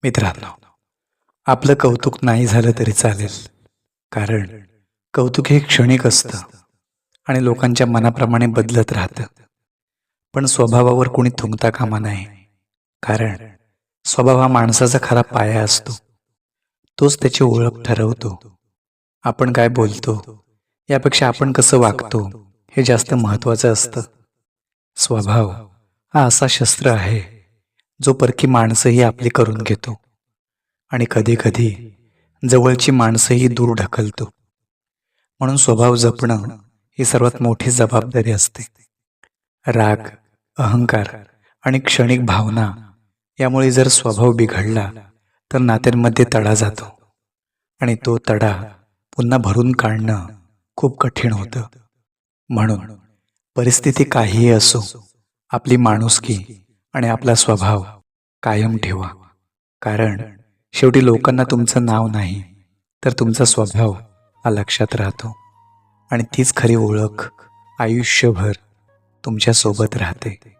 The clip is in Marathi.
मित्रांनो, आपलं कौतुक नाही झालं तरी चालेल, कारण कौतुक हे क्षणिक असतं आणि लोकांच्या मनाप्रमाणे बदलत राहतं. पण स्वभावावर कोणी थुंकता कामा नये, कारण स्वभाव हा माणसाचा खरा पाया असतो. तोच त्याची ओळख ठरवतो. आपण काय बोलतो यापेक्षा आपण कसं वागतो हे जास्त महत्वाचं असतं. स्वभाव हा असा शस्त्र आहे जो परकी माणसंही आपली करून घेतो आणि कधी कधी जवळची माणसंही दूर ढकलतो. म्हणून स्वभाव जपणं ही सर्वात मोठी जबाबदारी असते. राग, अहंकार आणि क्षणिक भावना यामुळे जर स्वभाव बिघडला तर नात्यांमध्ये तडा जातो आणि तो तडा पुन्हा भरून काढणं खूप कठीण होतं. म्हणून परिस्थिती काहीही असो, आपली माणुसकी आणि आपला स्वभाव कायम ठेवा. कारण शेवटी लोकांना तुमचं नाव नाही तर तुमचा स्वभाव हा लक्षात राहतो आणि तीच खरी ओळख आयुष्यभर तुमच्या सोबत राहते.